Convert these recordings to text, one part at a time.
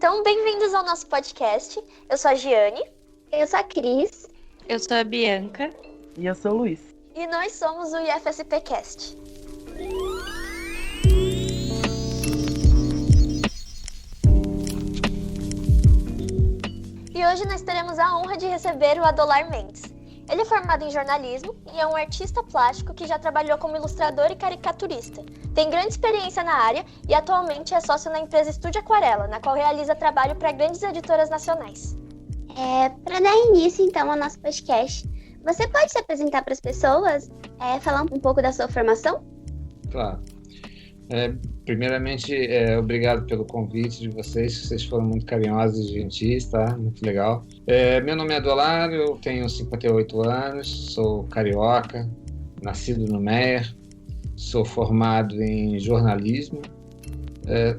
Então, bem-vindos ao nosso podcast. Eu sou a Giane. Eu sou a Cris. Eu sou a Bianca. E eu sou o Luiz. E nós somos o IFSPcast. E hoje nós teremos a honra de receber o Adolar Mendes. Ele é formado em jornalismo e é um artista plástico que já trabalhou como ilustrador e caricaturista. Tem grande experiência na área e atualmente é sócio na empresa Estúdio Aquarela, na qual realiza trabalho para grandes editoras nacionais. Para dar início, então, ao nosso podcast, você pode se apresentar para as pessoas, falar um pouco da sua formação? Claro. Primeiramente, obrigado pelo convite de vocês foram muito carinhosos e gentis, tá? Muito legal. Meu nome é Adolar, eu tenho 58 anos, sou carioca, nascido no Meier, sou formado em jornalismo,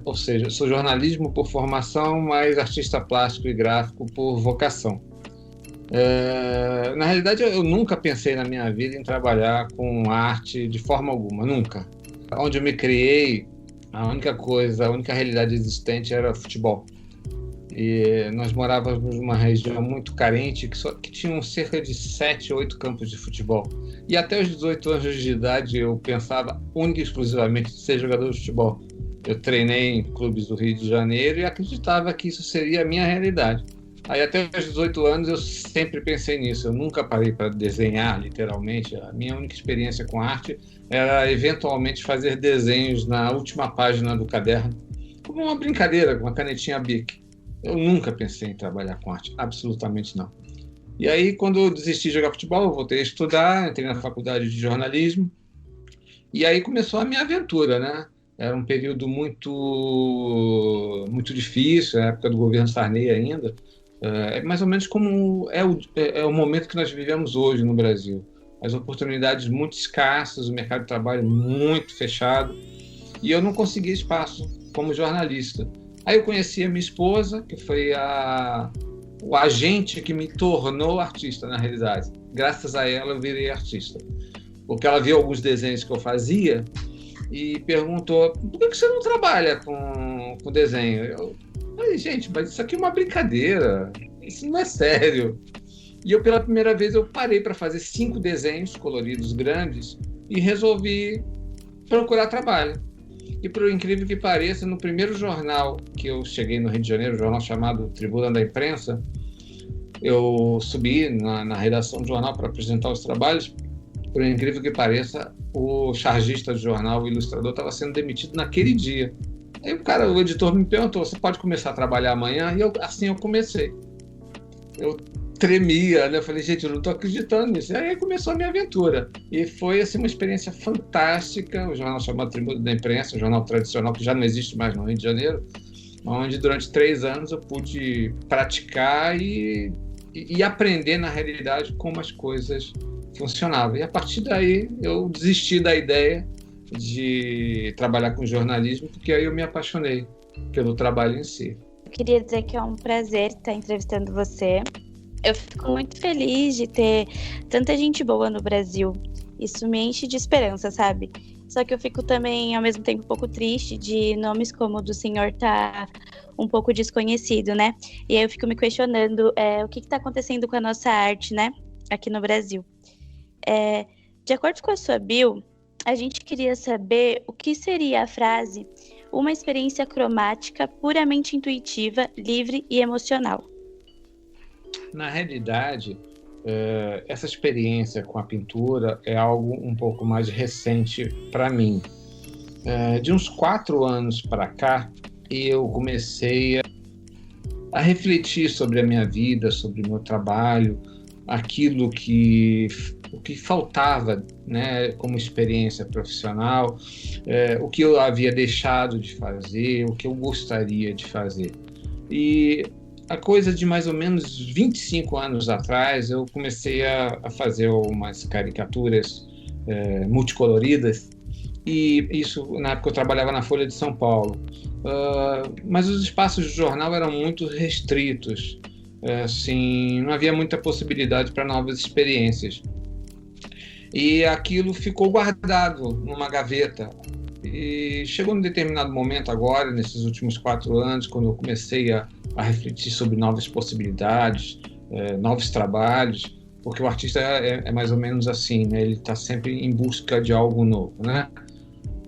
ou seja, sou jornalismo por formação, mas artista plástico e gráfico por vocação. Na realidade, eu nunca pensei na minha vida em trabalhar com arte de forma alguma, nunca. Onde eu me criei, a única realidade existente era futebol. E nós morávamos numa região muito carente que tinham cerca de 7, 8 campos de futebol. E até os 18 anos de idade eu pensava única e exclusivamente em ser jogador de futebol. Eu treinei em clubes do Rio de Janeiro e acreditava que isso seria a minha realidade. Aí até os 18 anos eu sempre pensei nisso, eu nunca parei para desenhar, literalmente. A minha única experiência com arte era eventualmente fazer desenhos na última página do caderno, como uma brincadeira, com uma canetinha Bic. Eu nunca pensei em trabalhar com arte, absolutamente não. E aí, quando eu desisti de jogar futebol, eu voltei a estudar, entrei na faculdade de jornalismo, e aí começou a minha aventura, né? Era um período muito difícil, a época do governo Sarney ainda. É mais ou menos como é o momento que nós vivemos hoje no Brasil. As oportunidades muito escassas, o mercado de trabalho muito fechado, e eu não conseguia espaço como jornalista. Aí eu conheci a minha esposa, que foi o agente que me tornou artista, na realidade. Graças a ela eu virei artista. Porque ela viu alguns desenhos que eu fazia e perguntou: por que você não trabalha com desenho? Eu falei: gente, mas isso aqui é uma brincadeira, isso não é sério. E eu, pela primeira vez, eu parei para fazer 5 desenhos coloridos grandes e resolvi procurar trabalho. E, por incrível que pareça, no primeiro jornal que eu cheguei no Rio de Janeiro, um jornal chamado Tribuna da Imprensa, eu subi na redação do jornal para apresentar os trabalhos. Por incrível que pareça, o chargista do jornal, o ilustrador, estava sendo demitido naquele dia. Aí o editor me perguntou: você pode começar a trabalhar amanhã? E assim eu comecei. Eu tremia, né? Eu falei: gente, eu não estou acreditando nisso. E aí começou a minha aventura. E foi assim, uma experiência fantástica. O jornal chamado Tribuna da Imprensa, um jornal tradicional que já não existe mais no Rio de Janeiro, onde durante 3 anos eu pude praticar e aprender na realidade como as coisas funcionavam. E a partir daí eu desisti da ideia de trabalhar com jornalismo, porque aí eu me apaixonei pelo trabalho em si. Eu queria dizer que é um prazer estar entrevistando você. Eu fico muito feliz de ter tanta gente boa no Brasil. Isso me enche de esperança, sabe? Só que eu fico também, ao mesmo tempo, um pouco triste de nomes como o do senhor estar um pouco desconhecido, né? E aí eu fico me questionando o que está acontecendo com a nossa arte, né? Aqui no Brasil. De acordo com a sua bio, a gente queria saber o que seria a frase "uma experiência cromática puramente intuitiva, livre e emocional". Na realidade, essa experiência com a pintura é algo um pouco mais recente para mim. De uns 4 anos para cá, eu comecei a refletir sobre a minha vida, sobre o meu trabalho, aquilo que faltava, né, como experiência profissional, o que eu havia deixado de fazer, o que eu gostaria de fazer. E a coisa de mais ou menos 25 anos atrás, eu comecei a fazer umas caricaturas multicoloridas, e isso, na época, eu trabalhava na Folha de São Paulo. Mas os espaços do jornal eram muito restritos, assim, não havia muita possibilidade para novas experiências. E aquilo ficou guardado numa gaveta. E chegou num determinado momento agora, nesses últimos 4 anos, quando eu comecei a refletir sobre novas possibilidades, novos trabalhos, porque o artista é mais ou menos assim, né? Ele está sempre em busca de algo novo, né?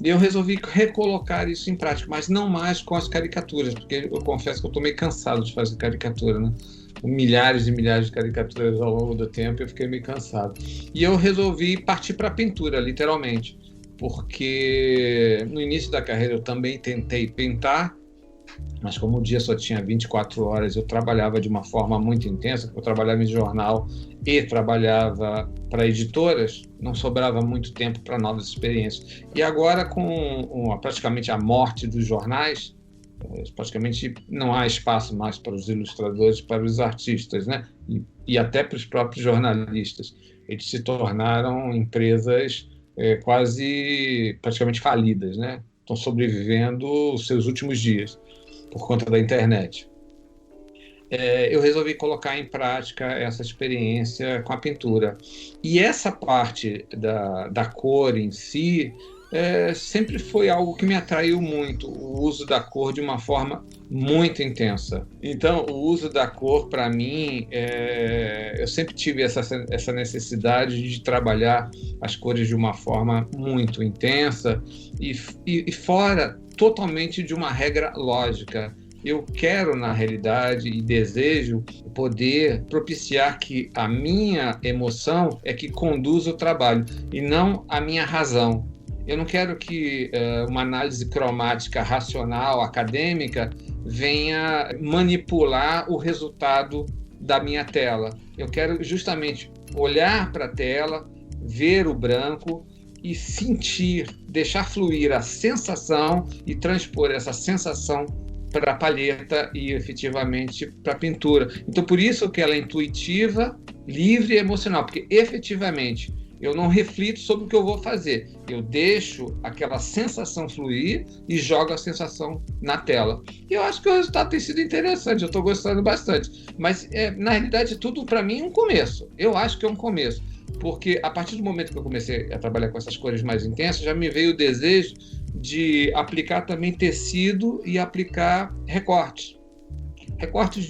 E eu resolvi recolocar isso em prática, mas não mais com as caricaturas, porque eu confesso que eu estou meio cansado de fazer caricatura, né? Milhares e milhares de caricaturas ao longo do tempo, eu fiquei meio cansado. E eu resolvi partir para a pintura, literalmente, porque no início da carreira eu também tentei pintar, mas como o dia só tinha 24 horas, eu trabalhava de uma forma muito intensa, eu trabalhava em jornal e trabalhava para editoras, não sobrava muito tempo para novas experiências. E agora, com praticamente a morte dos jornais, praticamente não há espaço mais para os ilustradores, para os artistas, né? E até para os próprios jornalistas. Eles se tornaram empresas quase praticamente falidas, né? Estão sobrevivendo os seus últimos dias por conta da internet. Eu resolvi colocar em prática essa experiência com a pintura. E essa parte da cor em si sempre foi algo que me atraiu muito, o uso da cor de uma forma muito intensa. Então, o uso da cor, para mim, eu sempre tive essa necessidade de trabalhar as cores de uma forma muito intensa e fora totalmente de uma regra lógica. Eu quero, na realidade, e desejo poder propiciar que a minha emoção é que conduza o trabalho e não a minha razão. Eu não quero que uma análise cromática racional, acadêmica, venha manipular o resultado da minha tela. Eu quero justamente olhar para a tela, ver o branco e sentir, deixar fluir a sensação e transpor essa sensação para a palheta e efetivamente para a pintura. Então, por isso que ela é intuitiva, livre e emocional, porque efetivamente eu não reflito sobre o que eu vou fazer. Eu deixo aquela sensação fluir e jogo a sensação na tela. E eu acho que o resultado tem sido interessante, eu estou gostando bastante. Mas, na realidade, tudo para mim é um começo. Eu acho que é um começo. Porque a partir do momento que eu comecei a trabalhar com essas cores mais intensas, já me veio o desejo de aplicar também tecido e aplicar recortes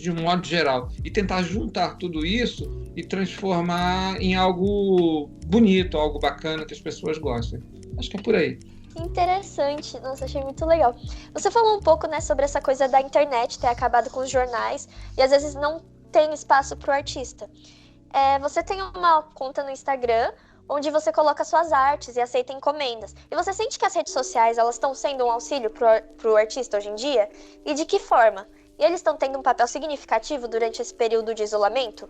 de um modo geral, e tentar juntar tudo isso e transformar em algo bonito, algo bacana que as pessoas gostem. Acho que é por aí. Interessante, nossa, achei muito legal. Você falou um pouco, né, sobre essa coisa da internet ter acabado com os jornais e às vezes não tem espaço para o artista. Você tem uma conta no Instagram onde você coloca suas artes e aceita encomendas. E você sente que as redes sociais elas estão sendo um auxílio para o artista hoje em dia? E de que forma? E eles estão tendo um papel significativo durante esse período de isolamento?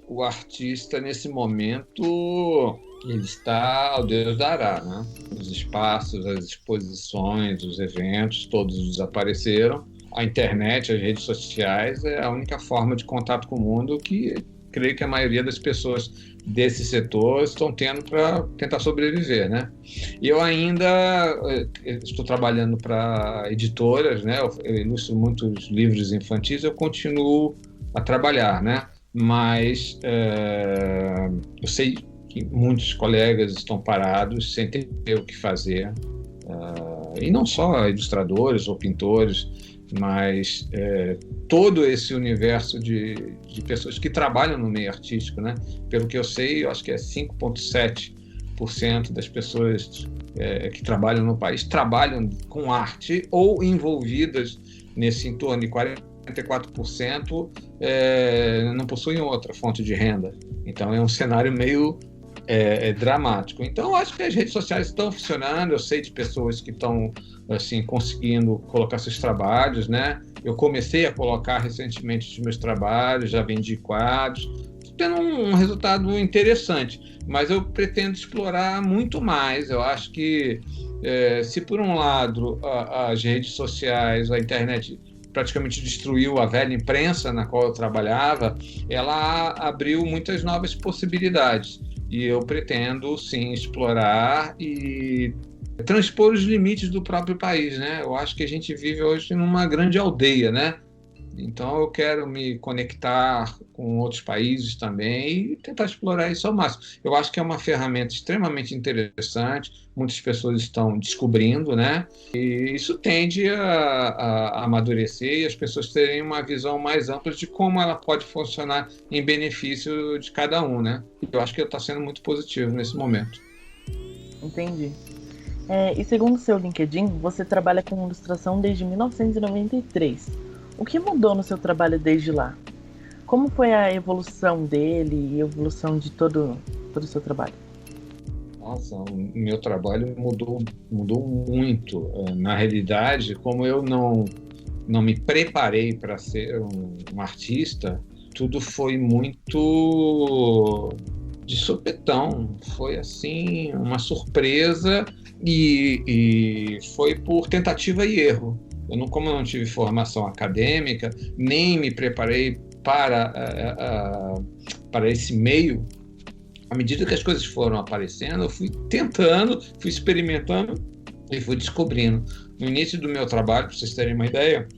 O artista, nesse momento, ele está ao Deus dará, né? Os espaços, as exposições, os eventos, todos desapareceram. A internet, as redes sociais é a única forma de contato com o mundo que creio que a maioria das pessoas desse setor estão tendo para tentar sobreviver, né? Eu ainda estou trabalhando para editoras, né? Eu ilustro muitos livros infantis, eu continuo a trabalhar, né? Mas eu sei que muitos colegas estão parados sem ter o que fazer, e não só ilustradores ou pintores, mas todo esse universo de pessoas que trabalham no meio artístico, né? Pelo que eu sei, eu acho que é 5,7% das pessoas que trabalham no país trabalham com arte ou envolvidas nesse entorno, e 44% não possuem outra fonte de renda. Então é um cenário meio dramático. Então eu acho que as redes sociais estão funcionando, eu sei de pessoas que estão assim, conseguindo colocar seus trabalhos, né? Eu comecei a colocar recentemente os meus trabalhos, já vendi quadros, tendo um resultado interessante, mas eu pretendo explorar muito mais. Eu acho que se por um lado as redes sociais, a internet praticamente destruiu a velha imprensa na qual eu trabalhava, ela abriu muitas novas possibilidades. E eu pretendo, sim, explorar e transpor os limites do próprio país, né? Eu acho que a gente vive hoje numa grande aldeia, né? Então eu quero me conectar com outros países também e tentar explorar isso ao máximo. Eu acho que é uma ferramenta extremamente interessante, muitas pessoas estão descobrindo, né? E isso tende a amadurecer e as pessoas terem uma visão mais ampla de como ela pode funcionar em benefício de cada um, né? Eu acho que está sendo muito positivo nesse momento. Entendi. E segundo o seu LinkedIn, você trabalha com ilustração desde 1993. O que mudou no seu trabalho desde lá? Como foi a evolução dele e a evolução de todo o seu trabalho? Nossa, o meu trabalho mudou muito. Na realidade, como eu não me preparei para ser um artista, tudo foi muito de supetão. Foi assim, uma surpresa e foi por tentativa e erro. Como eu não tive formação acadêmica, nem me preparei para esse meio, à medida que as coisas foram aparecendo, eu fui tentando, fui experimentando e fui descobrindo. No início do meu trabalho, para vocês terem uma ideia,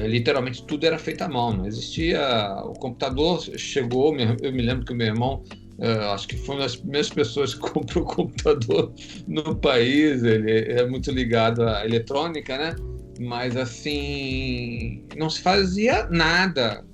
literalmente tudo era feito à mão, não existia. O computador chegou, eu me lembro que o meu irmão, acho que foi uma das primeiras pessoas que comprou computador no país, ele é muito ligado à eletrônica, né? Mas assim, não se fazia nada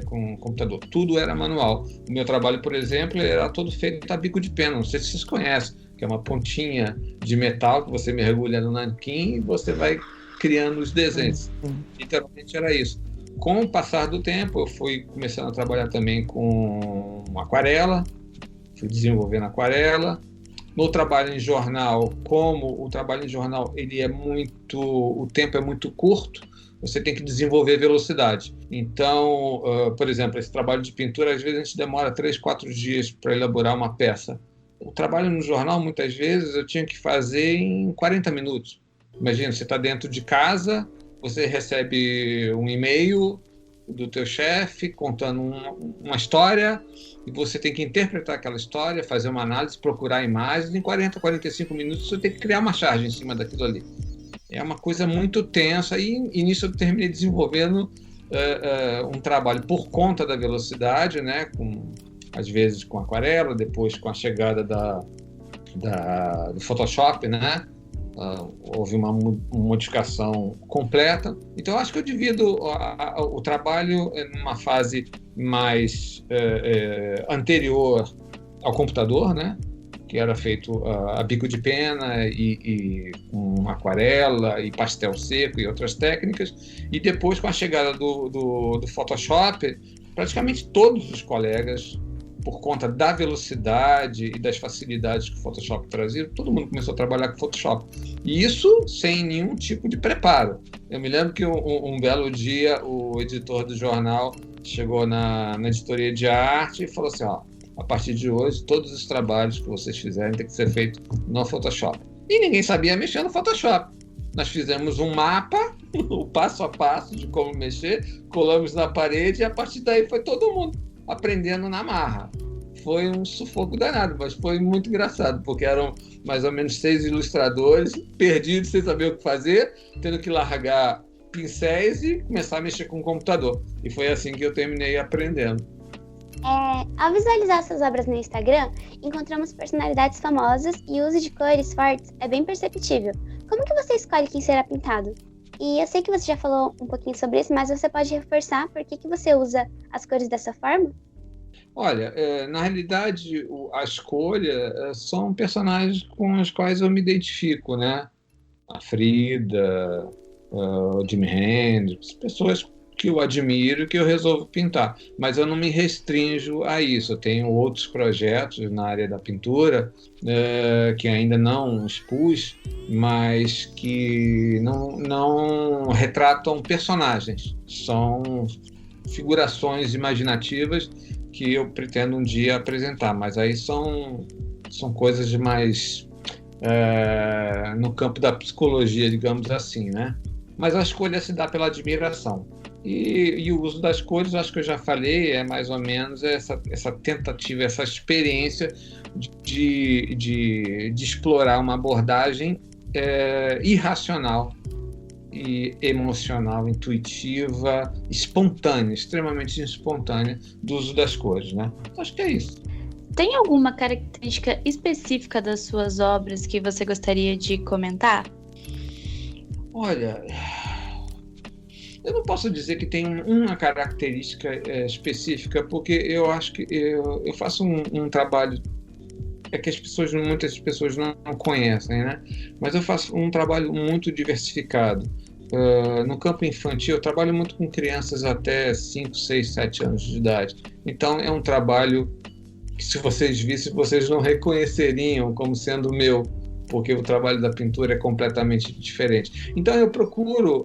com o computador, tudo era manual. O meu trabalho, por exemplo, era todo feito a bico de pena, não sei se vocês conhecem, que é uma pontinha de metal que você mergulha no nanquim e você vai criando os desenhos. Literalmente era isso. Com o passar do tempo, eu fui começando a trabalhar também com aquarela, fui desenvolvendo aquarela. No trabalho em jornal, como o trabalho em jornal o tempo é muito curto, você tem que desenvolver velocidade. Então, por exemplo, esse trabalho de pintura, às vezes a gente demora 3, 4 dias para elaborar uma peça. O trabalho no jornal, muitas vezes, eu tinha que fazer em 40 minutos. Imagina, você está dentro de casa, você recebe um e-mail do teu chefe contando uma história e você tem que interpretar aquela história, fazer uma análise, procurar imagens. Em 40, 45 minutos você tem que criar uma charge em cima daquilo ali. É uma coisa muito tensa e nisso eu terminei desenvolvendo um trabalho por conta da velocidade, né? Às vezes com aquarela, depois com a chegada do Photoshop, né? Houve uma modificação completa. Então, eu acho que eu divido o trabalho numa fase mais anterior ao computador, né? Que era feito a bico de pena e com aquarela e pastel seco e outras técnicas. E depois, com a chegada do Photoshop, praticamente todos os colegas, por conta da velocidade e das facilidades que o Photoshop trazia, todo mundo começou a trabalhar com Photoshop. E isso sem nenhum tipo de preparo. Eu me lembro que um belo dia o editor do jornal chegou na editoria de arte e falou assim, a partir de hoje, todos os trabalhos que vocês fizerem têm que ser feitos no Photoshop. E ninguém sabia mexer no Photoshop. Nós fizemos um mapa, o passo a passo de como mexer, colamos na parede e a partir daí foi todo mundo aprendendo na marra. Foi um sufoco danado, mas foi muito engraçado, porque eram mais ou menos 6 ilustradores perdidos, sem saber o que fazer, tendo que largar pincéis e começar a mexer com o computador. E foi assim que eu terminei aprendendo. Ao visualizar suas obras no Instagram, encontramos personalidades famosas e o uso de cores fortes é bem perceptível. Como que você escolhe quem será pintado? E eu sei que você já falou um pouquinho sobre isso, mas você pode reforçar por que você usa as cores dessa forma? Olha, na realidade, a escolha são personagens com os quais eu me identifico, né? A Frida, o Jimi Hendrix, pessoas que eu admiro e que eu resolvo pintar. Mas eu não me restrinjo a isso. Eu tenho outros projetos na área da pintura que ainda não expus, mas que não retratam personagens. São figurações imaginativas que eu pretendo um dia apresentar. Mas aí são coisas mais no campo da psicologia, digamos assim, né? Mas a escolha se dá pela admiração. E o uso das cores, acho que eu já falei, é mais ou menos essa tentativa, essa experiência de explorar uma abordagem irracional e emocional, intuitiva, espontânea, extremamente espontânea do uso das cores, né? Acho que é isso. Tem alguma característica específica das suas obras que você gostaria de comentar? Olha, eu não posso dizer que tem uma característica específica, porque eu acho que eu faço um trabalho que muitas pessoas não conhecem, né? Mas eu faço um trabalho muito diversificado. No campo infantil, eu trabalho muito com crianças até 5, 6, 7 anos de idade. Então, é um trabalho que, se vocês vissem, vocês não reconheceriam como sendo meu, porque o trabalho da pintura é completamente diferente. Então, eu procuro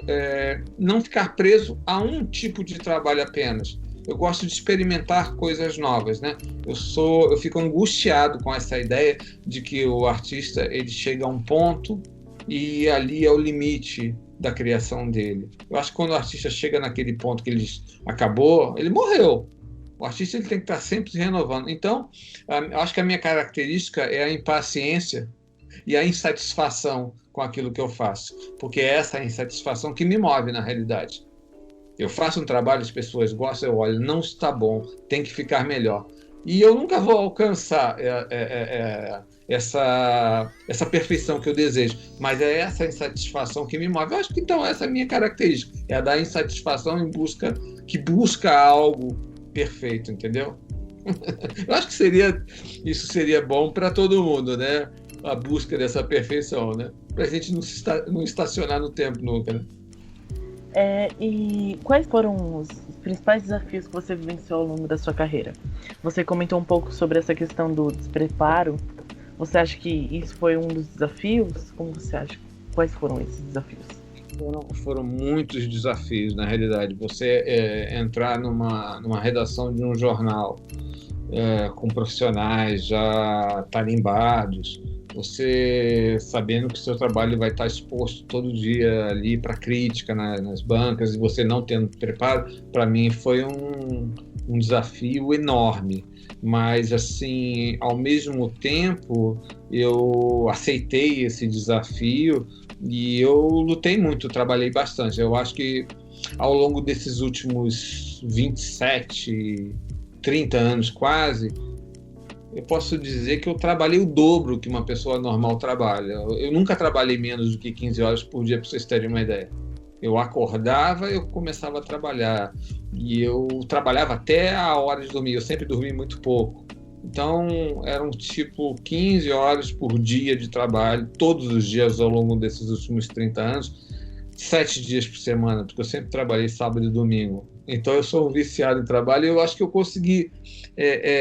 não ficar preso a um tipo de trabalho apenas. Eu gosto de experimentar coisas novas, né? Eu fico angustiado com essa ideia de que o artista ele chega a um ponto e ali é o limite da criação dele. Eu acho que quando o artista chega naquele ponto que ele acabou, ele morreu. O artista ele tem que estar sempre se renovando. Então, eu acho que a minha característica é a impaciência e a insatisfação com aquilo que eu faço, porque é essa insatisfação que me move na realidade. Eu faço um trabalho, as pessoas gostam, eu olho, não está bom, tem que ficar melhor. E eu nunca vou alcançar essa perfeição que eu desejo, mas é essa insatisfação que me move. Eu acho que então essa é a minha característica, é a da insatisfação que busca algo perfeito, entendeu? Eu acho que isso seria bom para todo mundo, né? A busca dessa perfeição, né? Para a gente não estacionar no tempo nunca, né? E quais foram os principais desafios que você vivenciou ao longo da sua carreira? Você comentou um pouco sobre essa questão do despreparo. Você acha que isso foi um dos desafios? Como você acha? Quais foram esses desafios? Foram muitos desafios, na realidade. Você entrar numa redação de um jornal com profissionais já tarimbados, você sabendo que o seu trabalho vai estar exposto todo dia ali para crítica nas bancas e você não tendo preparo, para mim foi um desafio enorme. Mas, assim, ao mesmo tempo, eu aceitei esse desafio e eu lutei muito, trabalhei bastante. Eu acho que ao longo desses últimos 27, 30 anos quase, eu posso dizer que eu trabalhei o dobro que uma pessoa normal trabalha. Eu nunca trabalhei menos do que 15 horas por dia, para vocês terem uma ideia. Eu acordava, eu começava a trabalhar. E eu trabalhava até a hora de dormir. Eu sempre dormi muito pouco. Então, eram tipo 15 horas por dia de trabalho, todos os dias ao longo desses últimos 30 anos, 7 dias por semana, porque eu sempre trabalhei sábado e domingo. Então, eu sou um viciado em trabalho e eu acho que eu consegui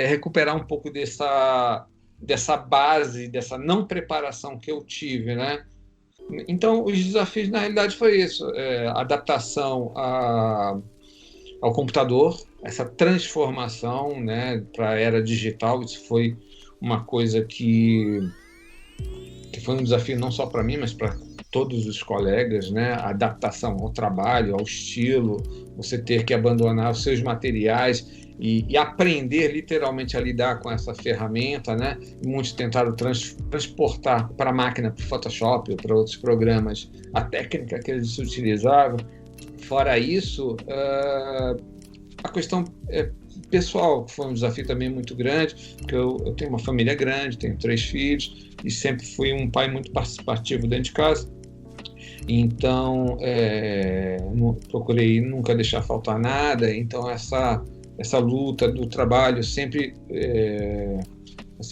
recuperar um pouco dessa base, dessa não preparação que eu tive, né? Então, os desafios, na realidade, foi isso. Adaptação ao computador, essa transformação, né, para a era digital. Isso foi uma coisa que foi um desafio não só para mim, mas para todos os colegas, né? A adaptação ao trabalho, ao estilo, você ter que abandonar os seus materiais e aprender literalmente a lidar com essa ferramenta, né? Muitos tentaram transportar para a máquina, para o Photoshop ou para outros programas, a técnica que eles utilizavam. Fora isso, a questão pessoal foi um desafio também muito grande, porque eu tenho uma família grande, tenho 3 filhos e sempre fui um pai muito participativo dentro de casa. Então, procurei nunca deixar faltar nada. Então, essa luta do trabalho, eu sempre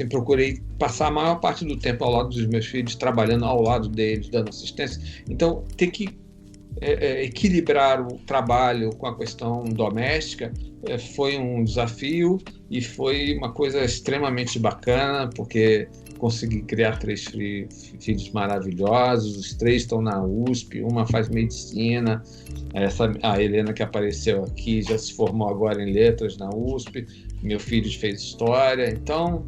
procurei passar a maior parte do tempo ao lado dos meus filhos, trabalhando ao lado deles, dando assistência. Então, ter que equilibrar o trabalho com a questão doméstica foi um desafio e foi uma coisa extremamente bacana, porque consegui criar 3 filhos maravilhosos, os 3 estão na USP, uma faz medicina, a Helena que apareceu aqui já se formou agora em letras na USP, meu filho fez história. Então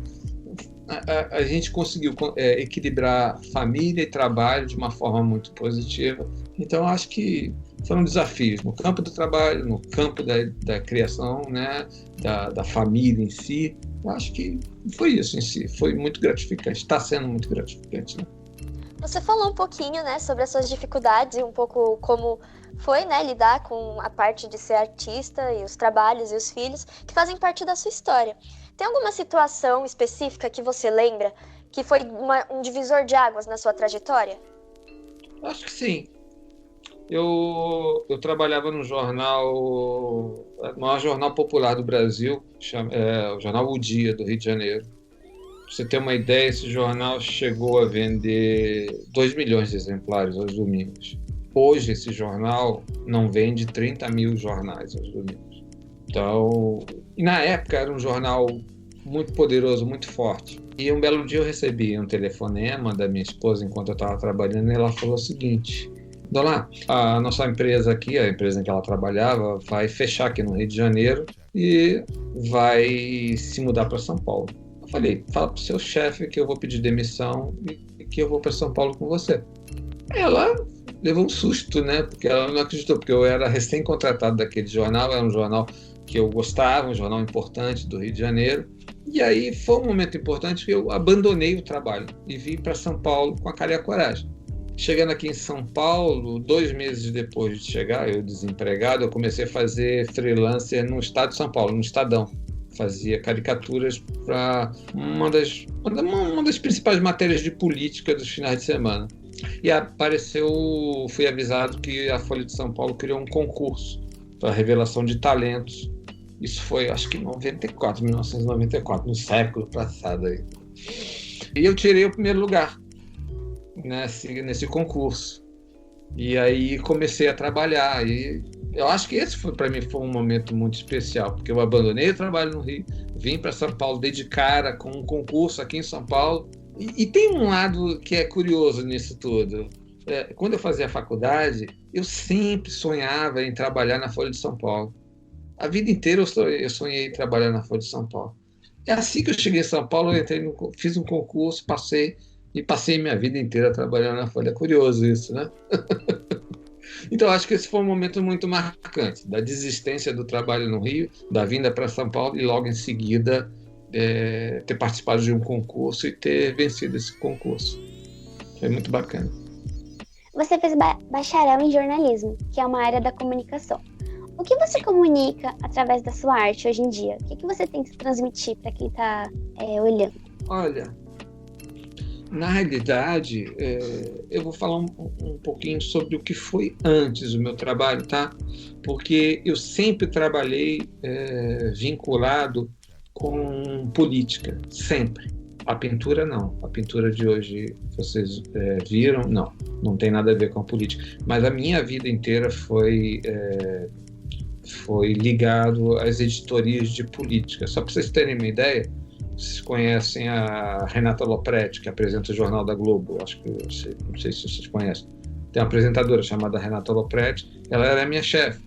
a gente conseguiu equilibrar família e trabalho de uma forma muito positiva. Então acho que foram desafios no campo do trabalho, no campo da criação, né, da família em si. Eu acho que foi isso em si, foi muito gratificante, está sendo muito gratificante, né? Você falou um pouquinho, né, sobre as suas dificuldades e um pouco como foi, né, lidar com a parte de ser artista e os trabalhos e os filhos que fazem parte da sua história. Tem alguma situação específica que você lembra que foi um divisor de águas na sua trajetória? Acho que sim. Eu trabalhava no jornal, o maior jornal popular do Brasil, o jornal O Dia, do Rio de Janeiro. Pra você ter uma ideia, esse jornal chegou a vender 2 milhões de exemplares aos domingos. Hoje, esse jornal não vende 30 mil jornais aos domingos. Então, e na época era um jornal muito poderoso, muito forte. E um belo dia eu recebi um telefonema da minha esposa enquanto eu estava trabalhando e ela falou o seguinte: Dona, a nossa empresa aqui, a empresa em que ela trabalhava, vai fechar aqui no Rio de Janeiro e vai se mudar para São Paulo. Eu falei, fala para o seu chefe que eu vou pedir demissão e que eu vou para São Paulo com você. Ela levou um susto, né? Porque ela não acreditou, porque eu era recém-contratado daquele jornal, era um jornal que eu gostava, um jornal importante do Rio de Janeiro. E aí foi um momento importante que eu abandonei o trabalho e vim para São Paulo com a cara e a coragem. Chegando aqui em São Paulo, 2 meses depois de chegar, eu desempregado, eu comecei a fazer freelancer no estado de São Paulo, no Estadão. Fazia caricaturas para uma das principais matérias de política dos finais de semana. E fui avisado que a Folha de São Paulo criou um concurso para revelação de talentos. Isso foi, acho que em 1994, no século passado aí. E eu tirei o primeiro lugar nesse concurso. E aí comecei a trabalhar. E eu acho que esse para mim foi um momento muito especial, porque eu abandonei o trabalho no Rio, vim para São Paulo, dei de cara com um concurso aqui em São Paulo. E tem um lado que é curioso nisso tudo. Quando eu fazia faculdade, eu sempre sonhava em trabalhar na Folha de São Paulo. A vida inteira eu sonhei em trabalhar na Folha de São Paulo. É assim que eu cheguei em São Paulo, fiz um concurso, passei minha vida inteira trabalhando na Folha. É curioso isso, né? Então, acho que esse foi um momento muito marcante, da desistência do trabalho no Rio, da vinda para São Paulo e logo em seguida ter participado de um concurso e ter vencido esse concurso. Foi muito bacana. Você fez bacharel em jornalismo, que é uma área da comunicação. O que você comunica através da sua arte hoje em dia? O que você tem que transmitir para quem está olhando? Olha, na realidade, eu vou falar um pouquinho sobre o que foi antes do meu trabalho, tá? Porque eu sempre trabalhei vinculado com política, sempre. A pintura não. A pintura de hoje, vocês viram, não tem nada a ver com a política. Mas a minha vida inteira foi ligado às editorias de política. Só para vocês terem uma ideia, vocês conhecem a Renata Lopretti, que apresenta o Jornal da Globo. Não sei se vocês conhecem. Tem uma apresentadora chamada Renata Lopretti. Ela era minha chefe,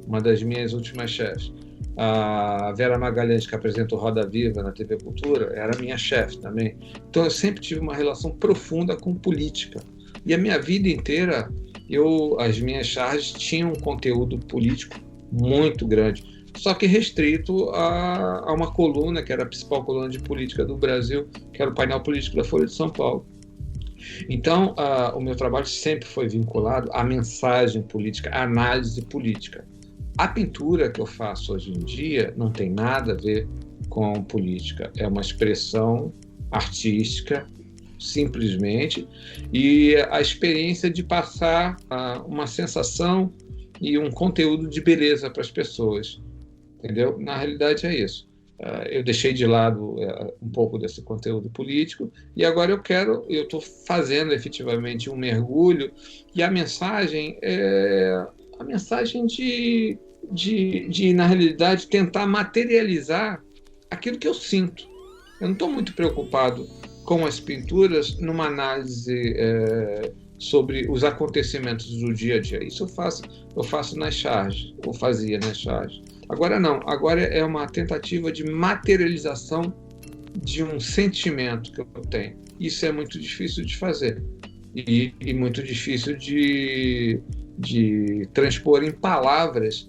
uma das minhas últimas chefes. A Vera Magalhães, que apresenta o Roda Viva na TV Cultura, era minha chefe também. Então eu sempre tive uma relação profunda com política. E a minha vida inteira, as minhas charges tinham um conteúdo político muito grande, só que restrito a uma coluna, que era a principal coluna de política do Brasil, que era o painel político da Folha de São Paulo. Então, o meu trabalho sempre foi vinculado à mensagem política, à análise política. A pintura que eu faço hoje em dia não tem nada a ver com política, é uma expressão artística, simplesmente, e a experiência de passar uma sensação e um conteúdo de beleza para as pessoas, entendeu? Na realidade é isso. Eu deixei de lado um pouco desse conteúdo político e agora eu estou fazendo efetivamente um mergulho, e a mensagem é a mensagem de na realidade, tentar materializar aquilo que eu sinto. Eu não estou muito preocupado com as pinturas numa análise sobre os acontecimentos do dia a dia. Isso eu faço nas charges, ou fazia nas charges. Agora não, agora é uma tentativa de materialização de um sentimento que eu tenho. Isso é muito difícil de fazer e muito difícil de transpor em palavras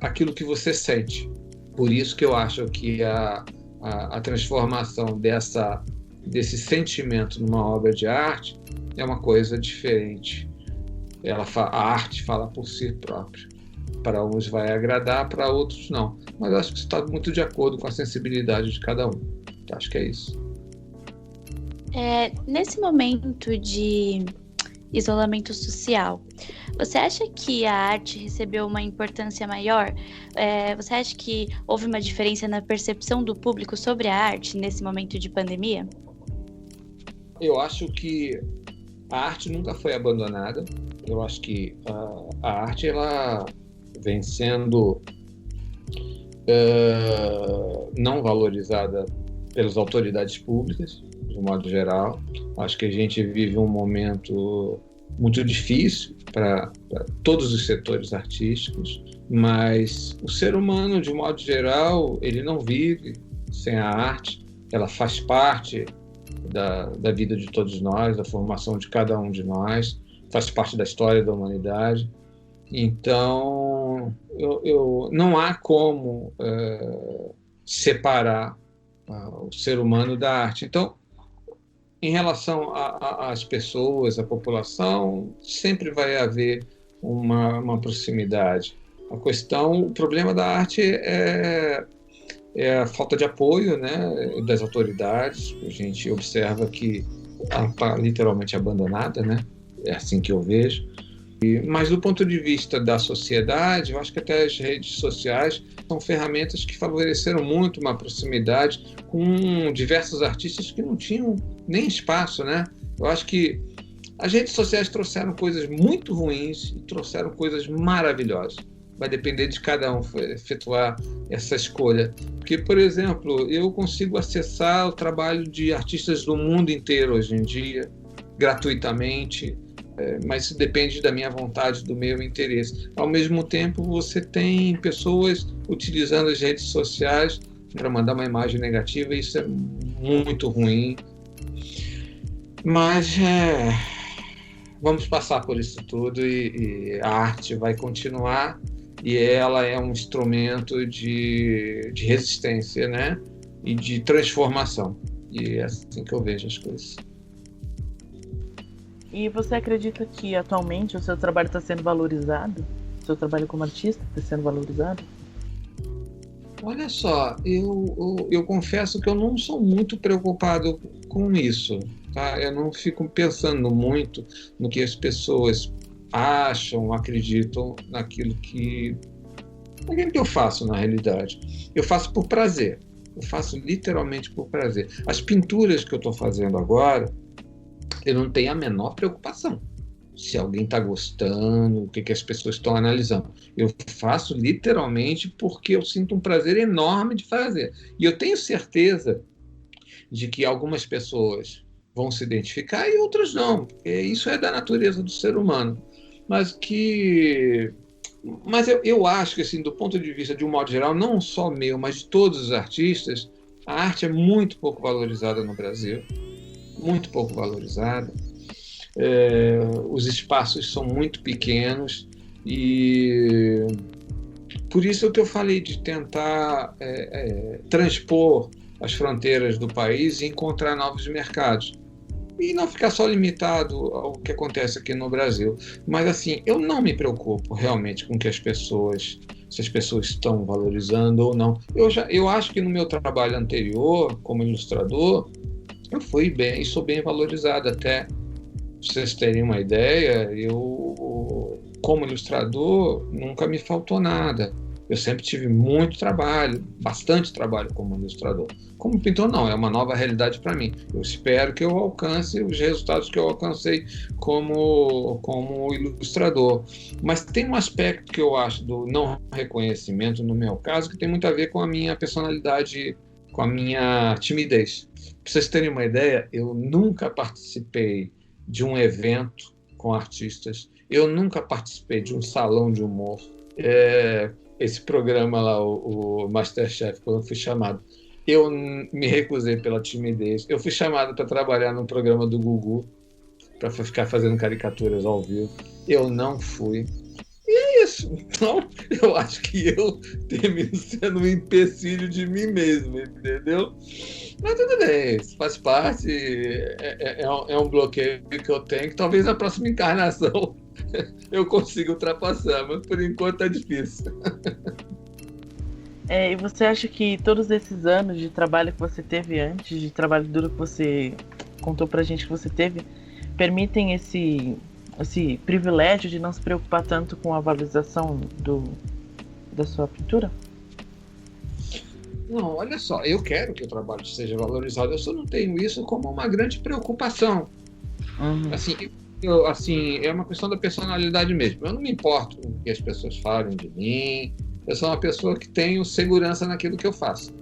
aquilo que você sente. Por isso que eu acho que a transformação dessa desse sentimento numa obra de arte é uma coisa diferente. A arte fala por si própria. Para uns vai agradar, para outros não. Mas acho que isso está muito de acordo com a sensibilidade de cada um. Acho que é isso. Nesse momento de isolamento social, você acha que a arte recebeu uma importância maior? Você acha que houve uma diferença na percepção do público sobre a arte nesse momento de pandemia? Eu acho que a arte nunca foi abandonada. Eu acho que a arte ela vem sendo não valorizada pelas autoridades públicas, de modo geral. Acho que a gente vive um momento muito difícil para todos os setores artísticos, mas o ser humano, de modo geral, ele não vive sem a arte. Ela faz parte da vida de todos nós, da formação de cada um de nós, faz parte da história da humanidade. Então, não há como separar o ser humano da arte. Então, em relação às pessoas, à população, sempre vai haver uma proximidade. O problema da arte é a falta de apoio, né, das autoridades. A gente observa que ela está literalmente abandonada, né? É assim que eu vejo. Mas do ponto de vista da sociedade, eu acho que até as redes sociais são ferramentas que favoreceram muito uma proximidade com diversos artistas que não tinham nem espaço, né? Eu acho que as redes sociais trouxeram coisas muito ruins e trouxeram coisas maravilhosas. Vai depender de cada um efetuar essa escolha. Porque, por exemplo, eu consigo acessar o trabalho de artistas do mundo inteiro hoje em dia, gratuitamente, mas isso depende da minha vontade, do meu interesse. Ao mesmo tempo, você tem pessoas utilizando as redes sociais para mandar uma imagem negativa, e isso é muito ruim. Mas vamos passar por isso tudo e a arte vai continuar, e ela é um instrumento de resistência, né? E de transformação. E é assim que eu vejo as coisas. E você acredita que atualmente o seu trabalho está sendo valorizado? O seu trabalho como artista está sendo valorizado? Olha só, eu confesso que eu não sou muito preocupado com isso, tá? Eu não fico pensando muito no que as pessoas acham, acreditam naquilo que eu faço na realidade. Eu faço por prazer, eu faço literalmente por prazer. As pinturas que eu estou fazendo agora, eu não tenho a menor preocupação se alguém está gostando, o que as pessoas estão analisando. Eu faço literalmente porque eu sinto um prazer enorme de fazer. E eu tenho certeza de que algumas pessoas vão se identificar e outras não, porque isso é da natureza do ser humano. Mas eu acho que, assim, do ponto de vista de um modo geral, não só meu, mas de todos os artistas, a arte é muito pouco valorizada no Brasil. Muito pouco valorizada. Os espaços são muito pequenos e por isso é o que eu falei de tentar transpor as fronteiras do país e encontrar novos mercados e não ficar só limitado ao que acontece aqui no Brasil. Mas assim, eu não me preocupo realmente com que se as pessoas estão valorizando ou não. Eu acho que no meu trabalho anterior como ilustrador eu fui bem e sou bem valorizado. Até pra vocês terem uma ideia, eu, como ilustrador, nunca me faltou nada. Eu sempre tive muito trabalho, bastante trabalho como ilustrador. Como pintor, não, é uma nova realidade para mim. Eu espero que eu alcance os resultados que eu alcancei como ilustrador. Mas tem um aspecto que eu acho do não reconhecimento, no meu caso, que tem muito a ver com a minha personalidade, com a minha timidez. Para vocês terem uma ideia, eu nunca participei de um evento com artistas, eu nunca participei de um salão de humor. Esse programa lá, o MasterChef, quando eu fui chamado, eu me recusei pela timidez. Eu fui chamado para trabalhar no programa do Gugu, para ficar fazendo caricaturas ao vivo. Eu não fui. E é isso. Então, eu acho que eu termino sendo um empecilho de mim mesmo, entendeu? Mas tudo bem, isso faz parte, é um bloqueio que eu tenho, que talvez na próxima encarnação eu consiga ultrapassar, mas por enquanto é difícil. E você acha que todos esses anos de trabalho que você teve antes, de trabalho duro que você contou pra gente que você teve, permitem esse privilégio de não se preocupar tanto com a valorização da sua pintura? Não, olha só, eu quero que o trabalho seja valorizado, eu só não tenho isso como uma grande preocupação. Assim, é uma questão da personalidade mesmo. Eu não me importo com o que as pessoas falem de mim, eu sou uma pessoa que tenho segurança naquilo que eu faço.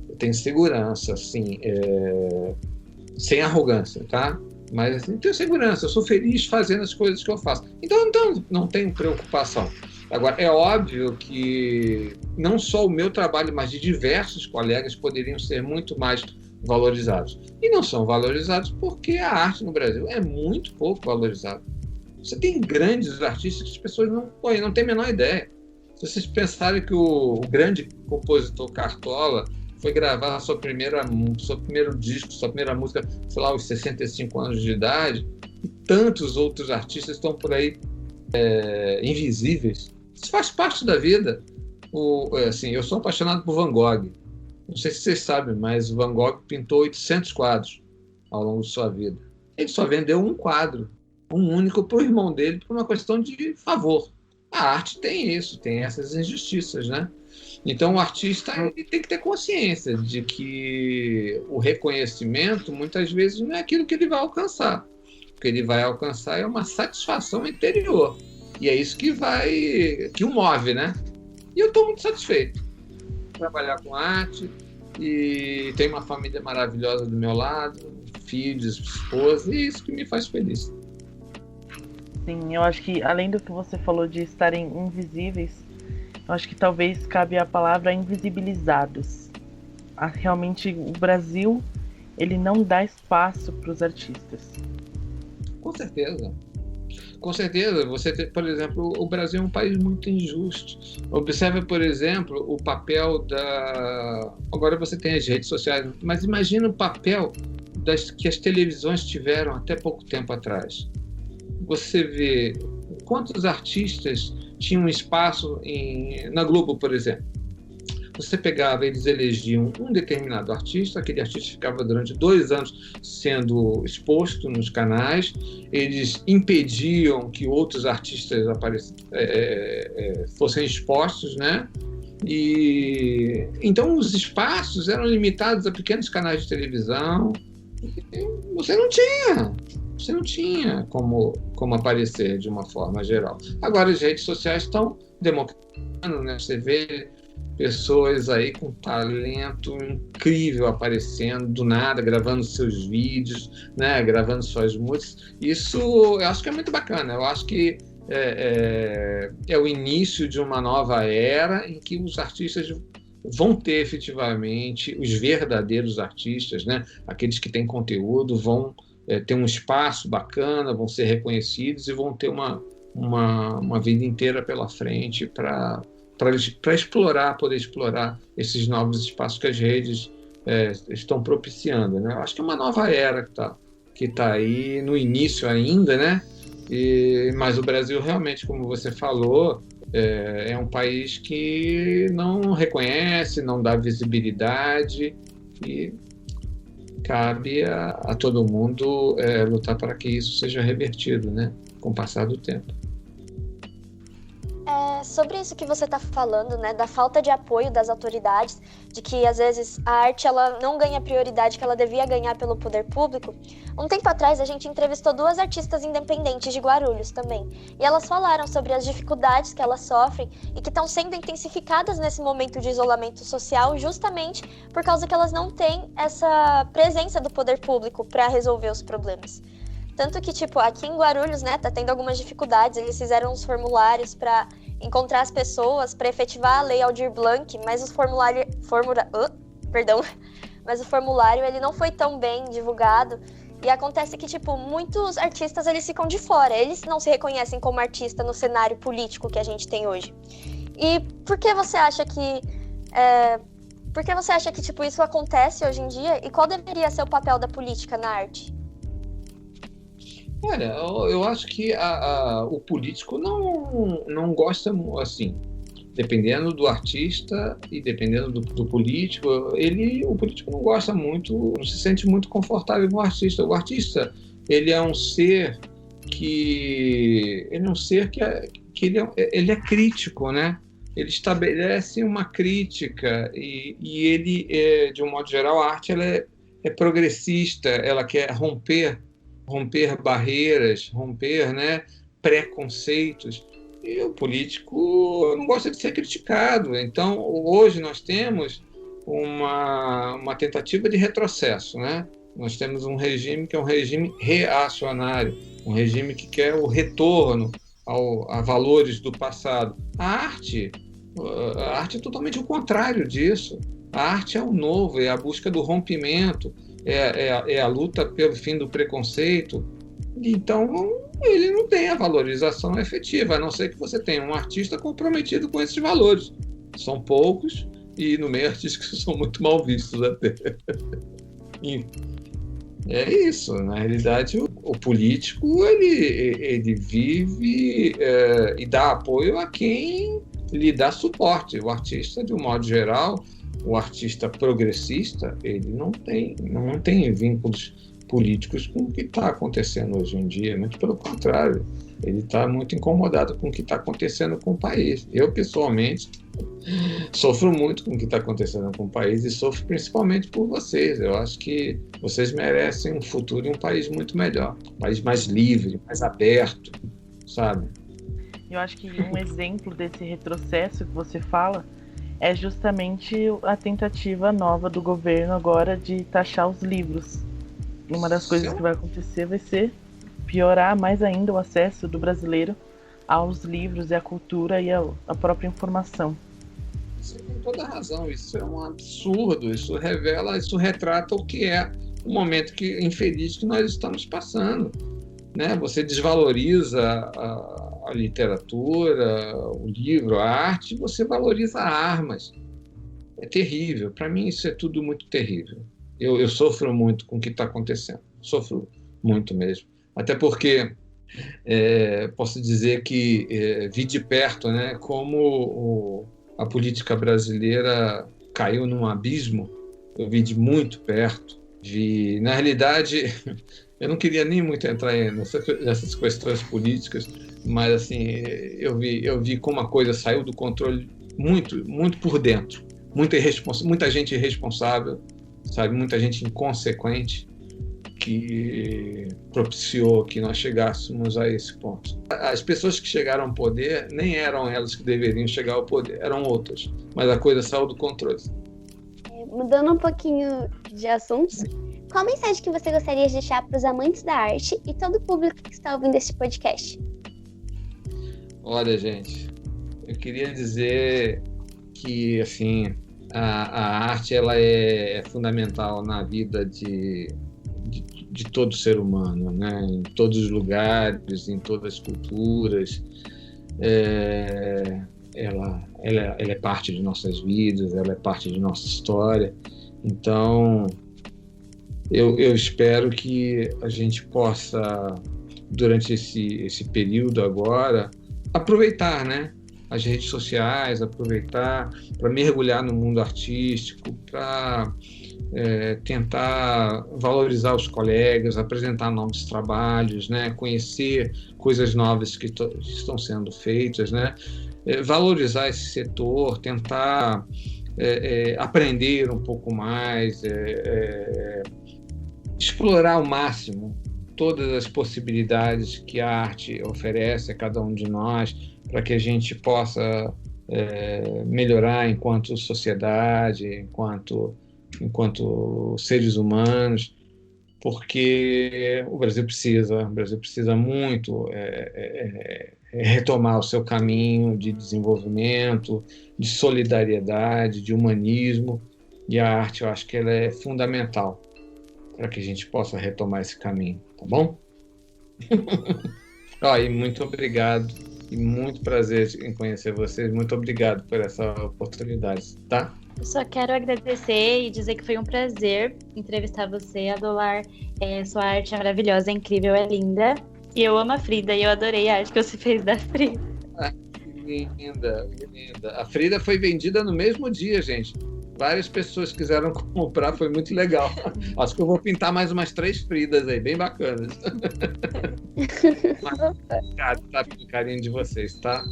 Eu tenho segurança, assim, sem arrogância, tá? Mas assim, tenho segurança, eu sou feliz fazendo as coisas que eu faço. Então não tenho preocupação. Agora, é óbvio que não só o meu trabalho, mas de diversos colegas poderiam ser muito mais valorizados. E não são valorizados porque a arte no Brasil é muito pouco valorizada. Você tem grandes artistas que as pessoas não têm a menor ideia. Se vocês pensarem que o grande compositor Cartola foi gravar seu primeiro disco, sua primeira música, sei lá, aos 65 anos de idade, e tantos outros artistas estão por aí invisíveis. Isso faz parte da vida. Assim, eu sou apaixonado por Van Gogh. Não sei se vocês sabem, mas Van Gogh pintou 800 quadros ao longo de sua vida. Ele só vendeu um quadro, um único, para o irmão dele, por uma questão de favor. A arte tem isso, tem essas injustiças, né? Então o artista ele tem que ter consciência de que o reconhecimento muitas vezes não é aquilo que ele vai alcançar. O que ele vai alcançar é uma satisfação interior. E é isso que o move, né? E eu estou muito satisfeito de trabalhar com arte e tenho uma família maravilhosa do meu lado, filhos, esposa, e isso que me faz feliz. Sim, eu acho que além do que você falou de estarem invisíveis, eu acho que talvez cabe a palavra invisibilizados. Realmente o Brasil, ele não dá espaço para os artistas. Com certeza. Com certeza, por exemplo, o Brasil é um país muito injusto. Observe, por exemplo, o papel agora você tem as redes sociais, mas imagina o papel que as televisões tiveram até pouco tempo atrás. Você vê quantos artistas tinham espaço na Globo, por exemplo. Você pegava, eles elegiam um determinado artista, aquele artista ficava durante 2 anos sendo exposto nos canais, eles impediam que outros artistas fossem expostos, né? E então os espaços eram limitados a pequenos canais de televisão. Você não tinha como aparecer de uma forma geral. Agora as redes sociais estão democratizando, né? Você vê pessoas aí com talento incrível aparecendo do nada, gravando seus vídeos, né? Gravando suas músicas. Isso eu acho que é muito bacana. Eu acho que é o início de uma nova era em que os artistas vão ter efetivamente, os verdadeiros artistas, né? Aqueles que têm conteúdo, vão ter um espaço bacana, vão ser reconhecidos e vão ter uma vida inteira pela frente para poder explorar esses novos espaços que as redes estão propiciando, né? Eu acho que é uma nova era que tá aí no início ainda, né? Mas o Brasil realmente, como você falou, é um país que não reconhece, não dá visibilidade e cabe a todo mundo lutar para que isso seja revertido, né? Com o passar do tempo. Sobre isso que você está falando, né, da falta de apoio das autoridades, de que às vezes a arte ela não ganha a prioridade que ela devia ganhar pelo poder público. Um tempo atrás a gente entrevistou 2 artistas independentes de Guarulhos também, e elas falaram sobre as dificuldades que elas sofrem e que estão sendo intensificadas nesse momento de isolamento social, justamente por causa que elas não têm essa presença do poder público para resolver os problemas. Tanto que, aqui em Guarulhos, né, tá tendo algumas dificuldades, eles fizeram uns formulários para encontrar as pessoas, para efetivar a lei Aldir Blanc, mas o formulário ele não foi tão bem divulgado, e acontece que, muitos artistas, eles ficam de fora, eles não se reconhecem como artista no cenário político que a gente tem hoje. E por que você acha que Por que você acha que tipo, isso acontece hoje em dia e qual deveria ser o papel da política na arte? Olha, eu acho que o político não gosta, assim, dependendo do artista e dependendo do político, o político não gosta muito, não se sente muito confortável com o artista. O artista, ele é um ser que ele é crítico, né? Ele estabelece uma crítica e ele, de um modo geral, a arte ela é progressista, ela quer romper barreiras, romper, né, preconceitos. E o político não gosta de ser criticado. Então, hoje nós temos uma tentativa de retrocesso, né? Nós temos um regime que é um regime reacionário, um regime que quer o retorno a valores do passado. A arte é totalmente o contrário disso. A arte é o novo, é a busca do rompimento, é a luta pelo fim do preconceito. Então, ele não tem a valorização efetiva, a não ser que você tenha um artista comprometido com esses valores. São poucos e no meio artístico são muito mal vistos até. E é isso, na realidade o político ele vive e dá apoio a quem lhe dá suporte. O artista, de um modo geral, o artista progressista, ele não tem vínculos políticos com o que está acontecendo hoje em dia, muito pelo contrário, ele está muito incomodado com o que está acontecendo com o país. Eu, pessoalmente, sofro muito com o que está acontecendo com o país e sofro principalmente por vocês. Eu acho que vocês merecem um futuro e um país muito melhor, um país mais livre, mais aberto, sabe? Eu acho que um exemplo desse retrocesso que você fala é justamente a tentativa nova do governo agora de taxar os livros. E uma das coisas que vai acontecer vai ser piorar mais ainda o acesso do brasileiro aos livros e à cultura e à própria informação. Você tem toda a razão, isso é um absurdo, isso retrata o que é o momento infeliz que nós estamos passando, né? Você desvaloriza a literatura, o livro, a arte, você valoriza armas. É terrível, para mim isso é tudo muito terrível. Eu sofro muito com o que está acontecendo, sofro muito mesmo. Até porque posso dizer que vi de perto, né, como a política brasileira caiu num abismo. Eu vi de muito perto. Na realidade, eu não queria nem muito entrar nessas questões políticas, mas assim, eu vi como a coisa saiu do controle muito, muito por dentro. Muita gente irresponsável, sabe? Muita gente inconsequente que propiciou que nós chegássemos a esse ponto. As pessoas que chegaram ao poder nem eram elas que deveriam chegar ao poder, eram outras, mas a coisa saiu do controle. Mudando um pouquinho de assuntos, qual a mensagem que você gostaria de deixar para os amantes da arte e todo o público que está ouvindo este podcast? Olha, gente, eu queria dizer que, assim, a arte ela é fundamental na vida de todo ser humano, né? Em todos os lugares, em todas as culturas. Ela é parte de nossas vidas, ela é parte de nossa história. Então, eu espero que a gente possa, durante esse período agora, aproveitar, né, as redes sociais, aproveitar para mergulhar no mundo artístico, para tentar valorizar os colegas, apresentar novos trabalhos, né, conhecer coisas novas que estão sendo feitas, né, valorizar esse setor, tentar aprender um pouco mais, explorar ao máximo todas as possibilidades que a arte oferece a cada um de nós, para que a gente possa melhorar enquanto sociedade, enquanto seres humanos, porque o Brasil precisa muito retomar o seu caminho de desenvolvimento, de solidariedade, de humanismo, e a arte, eu acho que ela é fundamental para que a gente possa retomar esse caminho, tá bom? E muito obrigado E muito prazer em conhecer vocês. Muito obrigado por essa oportunidade, tá? Eu só quero agradecer e dizer que foi um prazer entrevistar você, Adolar. Sua arte é maravilhosa, é incrível, é linda. E eu amo a Frida e eu adorei a arte que você fez da Frida. Que linda, que linda. A Frida foi vendida no mesmo dia, gente. Várias pessoas quiseram comprar, foi muito legal. Acho que eu vou pintar mais umas 3 Fridas aí, bem bacanas. Mas, obrigado, sabe, pelo carinho de vocês, tá?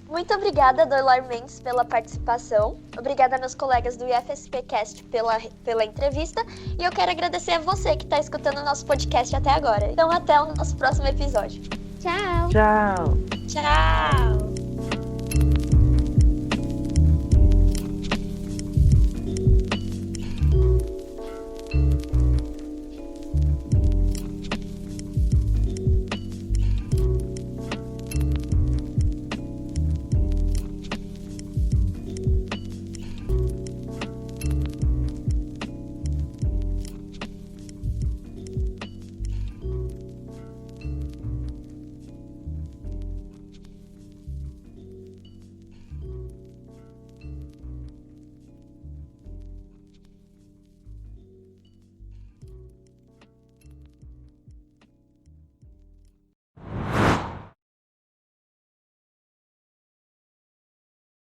Muito obrigada, Adolar Mendes, pela participação. Obrigada a meus colegas do IFSPcast pela entrevista. E eu quero agradecer a você que está escutando o nosso podcast até agora. Então, até o nosso próximo episódio. Tchau! Tchau! Tchau!